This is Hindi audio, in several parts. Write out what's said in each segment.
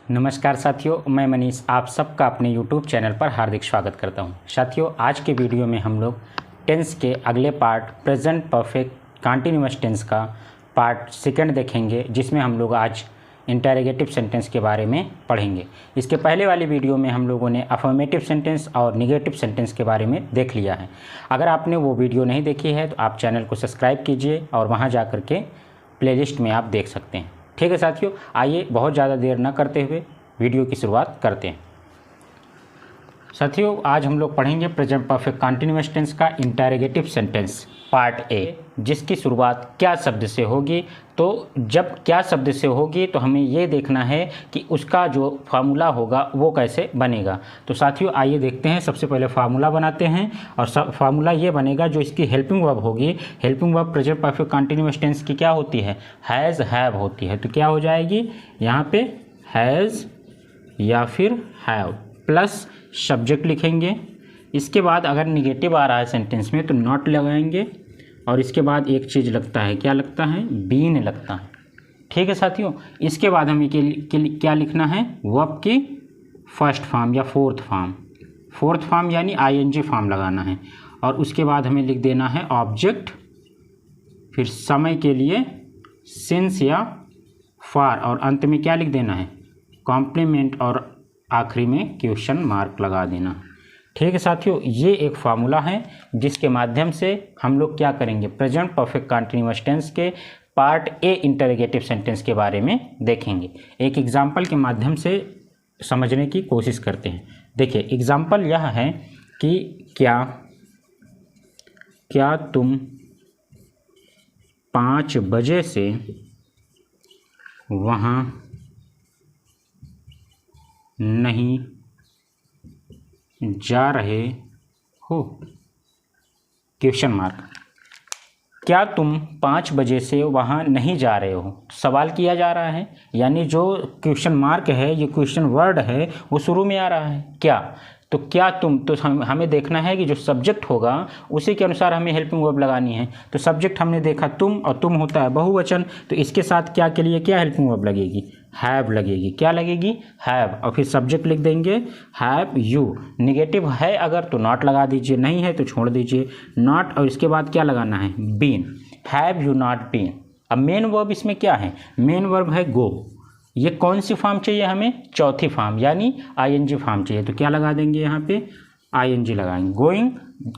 नमस्कार साथियों, मैं मनीष आप सबका अपने YouTube चैनल पर हार्दिक स्वागत करता हूं। साथियों, आज के वीडियो में हम लोग टेंस के अगले part present perfect continuous tense का पार्ट सेकंड देखेंगे, जिसमें हम लोग आज इंटरोगेटिव सेंटेंस के बारे में पढ़ेंगे। इसके पहले वाली वीडियो में हम लोगों ने अफर्मेटिव सेंटेंस और निगेटिव सेंटेंस के बारे में देख लिया है। अगर आपने वो वीडियो नहीं देखी है तो आप चैनल को सब्सक्राइब कीजिए और वहाँ जा कर के प्लेलिस्ट में आप देख सकते हैं। ठीक है साथियों, आइए बहुत ज़्यादा देर न करते हुए वीडियो की शुरुआत करते हैं। साथियों, आज हम लोग पढ़ेंगे प्रेजेंट परफेक्ट कंटीन्यूअस टेंस का इंटरोगेटिव सेंटेंस पार्ट ए, जिसकी शुरुआत क्या शब्द से होगी। तो जब क्या शब्द से होगी तो हमें ये देखना है कि उसका जो फार्मूला होगा वो कैसे बनेगा। तो साथियों, आइए देखते हैं। सबसे पहले फार्मूला बनाते हैं और फार्मूला ये बनेगा जो इसकी हेल्पिंग वर्ब होगी। Helping verb present perfect continuous tense की क्या होती है? हैज़, हैव होती है। तो क्या हो जाएगी यहाँ पे? हैज़ या फिर हैव प्लस सब्जेक्ट लिखेंगे। इसके बाद अगर निगेटिव आ रहा है सेंटेंस में तो नॉट लगाएंगे और इसके बाद एक चीज़ लगता है, क्या लगता है? बीन लगता है। ठीक है साथियों, इसके बाद हमें क्या लिखना है? वर्ब की फर्स्ट फॉर्म या फोर्थ फॉर्म यानी आईएनजी फॉर्म लगाना है। और उसके बाद हमें लिख देना है ऑब्जेक्ट, फिर समय के लिए सिंस या फॉर, और अंत में क्या लिख देना है? कॉम्प्लीमेंट, और आखिरी में क्वेश्चन मार्क लगा देना। ठीक है साथियों, ये एक फार्मूला है जिसके माध्यम से हम लोग क्या करेंगे? प्रेजेंट परफेक्ट कंटीन्यूअस टेंस के पार्ट ए इंटरोगेटिव सेंटेंस के बारे में देखेंगे। एक एग्जाम्पल के माध्यम से समझने की कोशिश करते हैं। देखिए, एग्जाम्पल यह है कि क्या तुम 5 बजे से वहाँ नहीं जा रहे हो? Question mark. क्या तुम 5 बजे से वहाँ नहीं जा रहे हो? सवाल किया जा रहा है, यानी जो क्वेश्चन मार्क है, ये क्वेश्चन वर्ड है, वो शुरू में आ रहा है। क्या? तो क्या तुम, तो हमें देखना है कि जो सब्जेक्ट होगा उसी के अनुसार हमें हेल्पिंग वर्ब लगानी है। तो सब्जेक्ट हमने देखा तुम, और तुम होता है बहुवचन, तो इसके साथ क्या के लिए क्या हेल्पिंग वर्ब लगेगी? हैव लगेगी। क्या लगेगी? हैव। और फिर सब्जेक्ट लिख देंगे हैव यू। निगेटिव है अगर तो नॉट लगा दीजिए, नहीं है तो छोड़ दीजिए नॉट। और इसके बाद क्या लगाना है? Been. Have you not been. अब मेन वर्ब इसमें क्या है? मेन वर्ब है गो। ये कौन सी फॉर्म चाहिए हमें? चौथी फॉर्म, यानी आईएनजी फॉर्म चाहिए। तो क्या लगा देंगे यहाँ पे? आईएनजी लगाएंगे। गोइंग,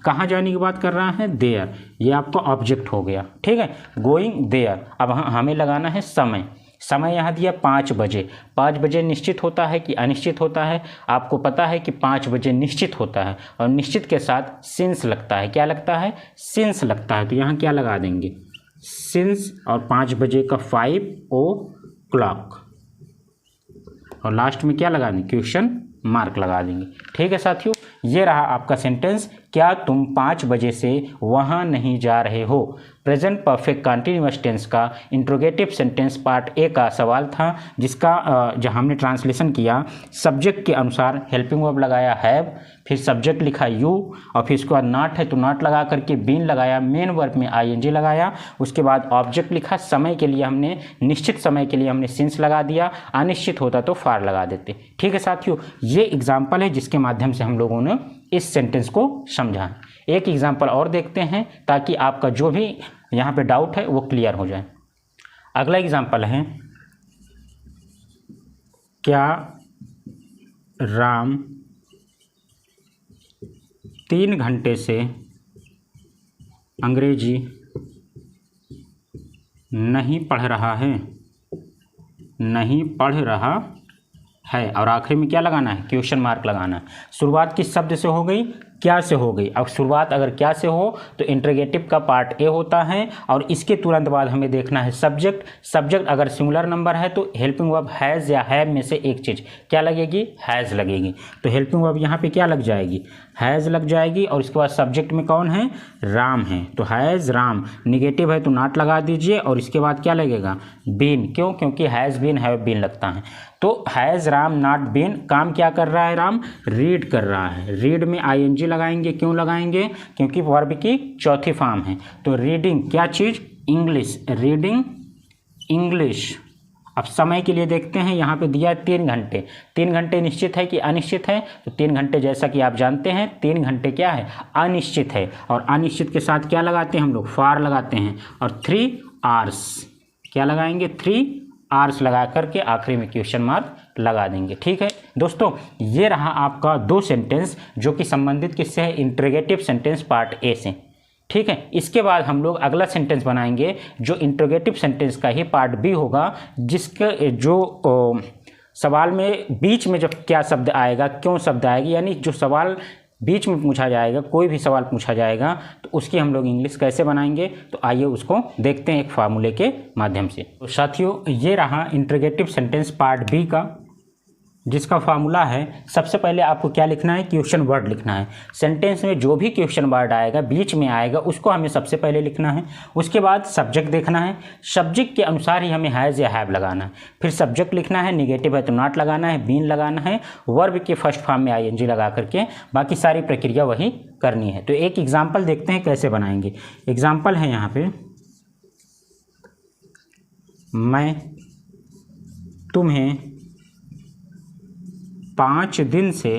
कहाँ जाने की बात कर रहा है? देयर। ये आपका ऑब्जेक्ट हो गया। ठीक है, गोइंग देयर। अब हमें लगाना है समय। समय यहाँ दिया 5 बजे। 5 बजे निश्चित होता है कि अनिश्चित होता है? आपको पता है कि 5 बजे निश्चित होता है, और निश्चित के साथ सिंस लगता है। क्या लगता है? सिंस लगता है। तो यहाँ क्या लगा देंगे? सिंस, और 5 बजे का 5 o'clock, और लास्ट में क्या लगा देंगे? क्वेश्चन मार्क लगा देंगे। ठीक है साथियों, ये रहा आपका सेंटेंस। क्या तुम 5 बजे से वहाँ नहीं जा रहे हो? प्रेजेंट परफेक्ट कंटीन्यूअस टेंस का इंट्रोगेटिव सेंटेंस पार्ट ए का सवाल था, जिसका जो हमने ट्रांसलेशन किया, सब्जेक्ट के अनुसार हेल्पिंग वर्ब लगाया हैव, फिर सब्जेक्ट लिखा यू, और फिर उसके बाद नॉट है तो नॉट लगा करके बीन लगाया, मेन वर्ब में आईएनजी लगाया। उसके बाद ऑब्जेक्ट लिखा, समय के लिए हमने, निश्चित समय के लिए हमने सिंस लगा दिया, अनिश्चित होता तो फॉर लगा देते। ठीक है साथियों, ये एग्जाम्पल है जिसके माध्यम से हम लोगों ने इस सेंटेंस को समझा। एक एग्जाम्पल और देखते हैं ताकि आपका जो भी यहाँ पे डाउट है वो क्लियर हो जाए। अगला एग्जाम्पल है, क्या राम 3 घंटे से अंग्रेजी नहीं पढ़ रहा है? नहीं पढ़ रहा है, और आखिरी में क्या लगाना है? क्वेश्चन मार्क लगाना है। शुरुआत किस शब्द से हो गई? क्या से हो गई। अब शुरुआत अगर क्या से हो तो इंटरोगेटिव का पार्ट ए होता है, और इसके तुरंत बाद हमें देखना है सब्जेक्ट। सब्जेक्ट अगर सिंगुलर नंबर है तो हेल्पिंग वर्ब हैज़ या हैव में से एक चीज़ क्या लगेगी? हैज़ लगेगी। तो हेल्पिंग वर्ब यहाँ पे क्या लग जाएगी? हैज़ लग जाएगी। और इसके बाद सब्जेक्ट में कौन है? राम है, तो हैज़ राम। निगेटिव है तो नॉट लगा दीजिए, और इसके बाद क्या लगेगा? बीन। क्यों? क्योंकि हैज़ बीन, हैव बीन लगता है। तो हैज़ राम नॉट बीन, काम क्या कर रहा है? राम रीड कर रहा है। रीड में आईएनजी लगाएंगे। क्यों लगाएंगे? क्योंकि वर्ब की चौथी फॉर्म है। तो रीडिंग क्या चीज़? इंग्लिश। Reading English. अब समय के लिए देखते हैं, यहाँ पे दिया है 3 घंटे। 3 घंटे निश्चित है कि अनिश्चित है? तो 3 घंटे जैसा कि आप जानते हैं 3 घंटे क्या है, अनिश्चित है। और अनिश्चित के साथ क्या लगाते हैं हम लोग, फॉर लगाते हैं। और 3 आवर्स क्या लगाएंगे, 3 आवर्स लगा करके आखिरी में क्वेश्चन मार्क लगा देंगे। ठीक है दोस्तों, ये रहा आपका 2 सेंटेंस जो कि संबंधित किससे है, इंट्रोगेटिव सेंटेंस पार्ट ए से। ठीक है, इसके बाद हम लोग अगला सेंटेंस बनाएंगे जो इंट्रोगेटिव सेंटेंस का ही पार्ट बी होगा, जिसके जो सवाल में बीच में जब क्या शब्द आएगा, क्यों शब्द आएगी, यानी जो सवाल बीच में पूछा जाएगा, कोई भी सवाल पूछा जाएगा तो उसकी हम लोग इंग्लिश कैसे बनाएंगे, तो आइए उसको देखते हैं एक फार्मूले के माध्यम से। तो साथियों, ये रहा इंट्रोगेटिव सेंटेंस पार्ट बी का, जिसका फार्मूला है, सबसे पहले आपको क्या लिखना है, क्वेश्चन वर्ड लिखना है। सेंटेंस में जो भी क्वेश्चन वर्ड आएगा, बीच में आएगा, उसको हमें सबसे पहले लिखना है। उसके बाद सब्जेक्ट देखना है, सब्जेक्ट के अनुसार ही हमें हैज़ या हैव लगाना है। फिर सब्जेक्ट लिखना है, नेगेटिव है तो नॉट लगाना है, बीन लगाना है, वर्ब के फर्स्ट फॉर्म में आईएनजी लगा करके बाकी सारी प्रक्रिया वही करनी है। तो एक एग्जाम्पल देखते हैं कैसे बनाएंगे। एग्जाम्पल है यहाँ पे, मैं तुम्हें 5 दिन से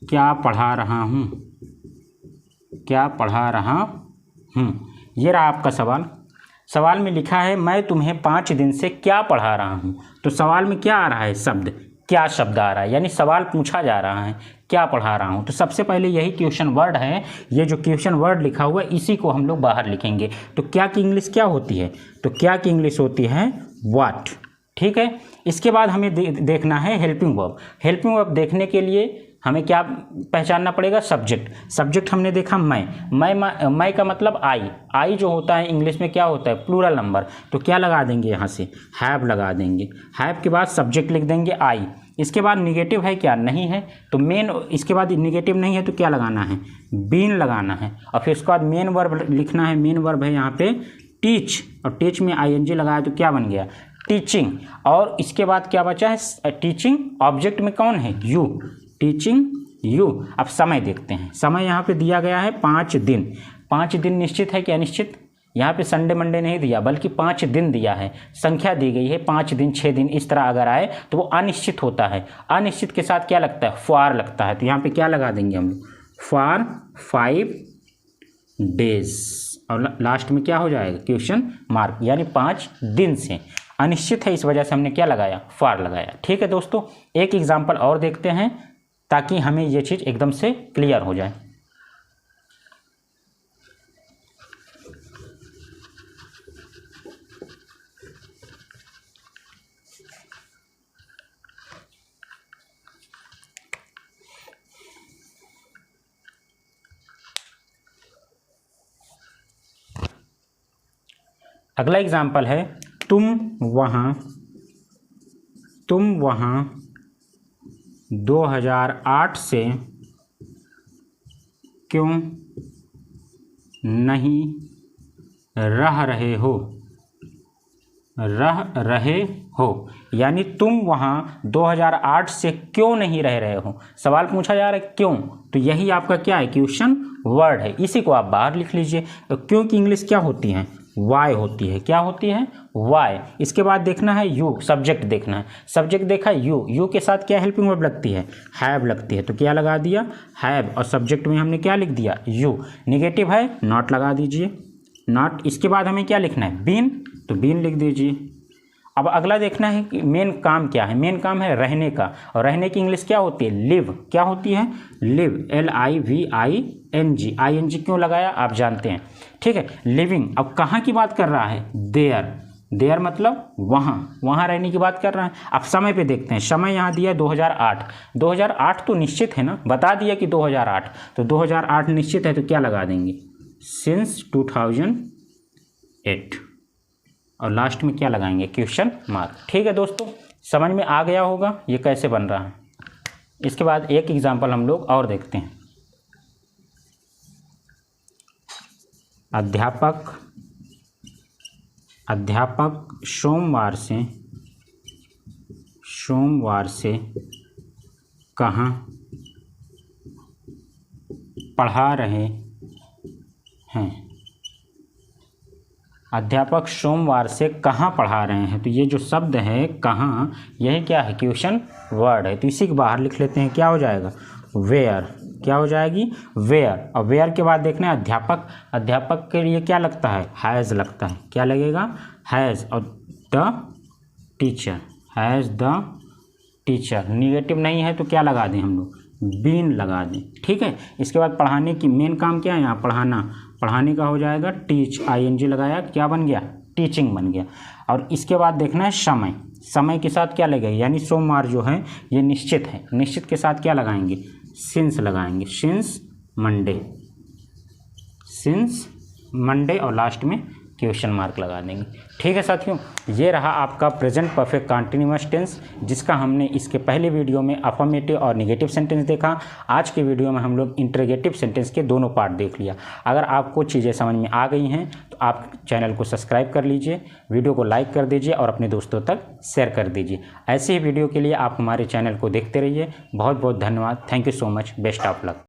क्या पढ़ा रहा हूँ, क्या पढ़ा रहा हूँ। ये रहा आपका सवाल। सवाल में लिखा है मैं तुम्हें 5 दिन से क्या पढ़ा रहा हूँ। तो सवाल में क्या आ रहा है, शब्द, क्या शब्द आ रहा है, यानी सवाल पूछा जा रहा है क्या पढ़ा रहा हूँ। तो सबसे पहले यही क्वेश्चन वर्ड है, ये जो क्वेश्चन वर्ड लिखा हुआ है इसी को हम लोग बाहर लिखेंगे। तो क्या की इंग्लिश क्या होती है, तो क्या की इंग्लिश होती है व्हाट। ठीक है, इसके बाद हमें देखना है हेल्पिंग वर्ब। हेल्पिंग वर्ब देखने के लिए हमें क्या पहचानना पड़ेगा, सब्जेक्ट। सब्जेक्ट हमने देखा मैं का मतलब आई जो होता है इंग्लिश में क्या होता है, प्लूरल नंबर। तो क्या लगा देंगे, यहाँ से हैव लगा देंगे। हैव के बाद सब्जेक्ट लिख देंगे आई। इसके बाद निगेटिव है क्या, नहीं है, तो मेन। इसके बाद निगेटिव नहीं है तो क्या लगाना है, बीन लगाना है। और फिर उसके बाद मेन वर्ब लिखना है। मेन वर्ब है यहाँ पे टीच, और टीच में आईएनजी लगाया तो क्या बन गया, टीचिंग। और इसके बाद क्या बचा है, टीचिंग। ऑब्जेक्ट में कौन है, यू, टीचिंग यू। अब समय देखते हैं। समय यहाँ पे दिया गया है 5 दिन। 5 दिन निश्चित है कि अनिश्चित, यहाँ पे संडे मंडे नहीं दिया बल्कि 5 दिन दिया है। संख्या दी गई है 5 दिन 6 दिन, इस तरह अगर आए तो वो अनिश्चित होता है। अनिश्चित के साथ क्या लगता है, फॉर लगता है। तो यहाँ पे क्या लगा देंगे हम लोग, फॉर 5 डेज। और लास्ट में क्या हो जाएगा, क्वेश्चन मार्क, यानी 5 दिन से। अनिश्चित है इस वजह से हमने क्या लगाया, फॉर लगाया। ठीक है दोस्तों, एक एग्जाम्पल और देखते हैं ताकि हमें ये चीज़ एकदम से क्लियर हो जाए। अगला एग्जाम्पल है, तुम वहाँ 2008 से क्यों नहीं रह रहे हो, यानी तुम वहाँ 2008 से क्यों नहीं रह रहे हो। सवाल पूछा जा रहा है क्यों, तो यही आपका क्या है, क्वेश्चन वर्ड है। इसी को आप बाहर लिख लीजिए। तो क्यों की इंग्लिश क्या होती है, वाई होती है। क्या होती है, वाई। इसके बाद देखना है यू, सब्जेक्ट देखना है। सब्जेक्ट देखा यू के साथ क्या हेल्पिंग वर्ब लगती है, हैव लगती है। तो क्या लगा दिया, हैव। और सब्जेक्ट में हमने क्या लिख दिया, यू। निगेटिव है, नॉट लगा दीजिए, नॉट। इसके बाद हमें क्या लिखना है, बीन, तो बीन लिख दीजिए। अब अगला देखना है कि मेन काम क्या है। मेन काम है रहने का, और रहने की इंग्लिश क्या होती है, लिव। क्या होती है, लिव, LIVING। ING क्यों लगाया आप जानते हैं। ठीक है, लिविंग। अब कहाँ की बात कर रहा है, देयर मतलब वहाँ रहने की बात कर रहा है। अब समय पे देखते हैं। समय यहाँ दिया 2008। 2008 तो निश्चित है ना, बता दिया कि 2008, तो 2008 निश्चित है तो क्या लगा देंगे, सिंस 2008। और लास्ट में क्या लगाएंगे, क्वेश्चन मार्क। ठीक है दोस्तों, समझ में आ गया होगा ये कैसे बन रहा है। इसके बाद एक एग्जाम्पल हम लोग और देखते हैं। अध्यापक सोमवार से कहाँ पढ़ा रहे हैं। अध्यापक सोमवार से कहाँ पढ़ा रहे हैं। तो ये जो शब्द है कहाँ, यही क्या है, क्वेश्चन वर्ड है। तो इसी के बाहर लिख लेते हैं, क्या हो जाएगा, वेयर। क्या हो जाएगी, वेयर। और वेयर के बाद देखना है अध्यापक, अध्यापक के लिए क्या लगता है, हैज़ लगता है। क्या लगेगा, हैज़। और the teacher, has the teacher. Negative नहीं है तो क्या लगा दें हम लोग, बीन लगा दें। ठीक है। इसके बाद पढ़ाने की मेन काम क्या है यहाँ, पढ़ाना। पढ़ाने का हो जाएगा टीच, आईएनजी लगाया, क्या बन गया, टीचिंग बन गया। और इसके बाद देखना है समय। समय के साथ क्या लगेगा, यानी सोमवार जो है ये निश्चित है, निश्चित के साथ क्या लगाएंगे, सिंस लगाएंगे, सिंस मंडे, सिंस मंडे। और लास्ट में क्वेश्चन मार्क लगा देंगे। ठीक है साथियों, ये रहा आपका प्रेजेंट परफेक्ट कंटिन्यूअस टेंस, जिसका हमने इसके पहले वीडियो में अफर्मेटिव और नेगेटिव सेंटेंस देखा। आज के वीडियो में हम लोग इंटरोगेटिव सेंटेंस के दोनों पार्ट देख लिया। अगर आपको चीज़ें समझ में आ गई हैं तो आप चैनल को सब्सक्राइब कर लीजिए, वीडियो को लाइक कर दीजिए और अपने दोस्तों तक शेयर कर दीजिए। ऐसे ही वीडियो के लिए आप हमारे चैनल को देखते रहिए। बहुत बहुत धन्यवाद। Thank you so much. Best of luck.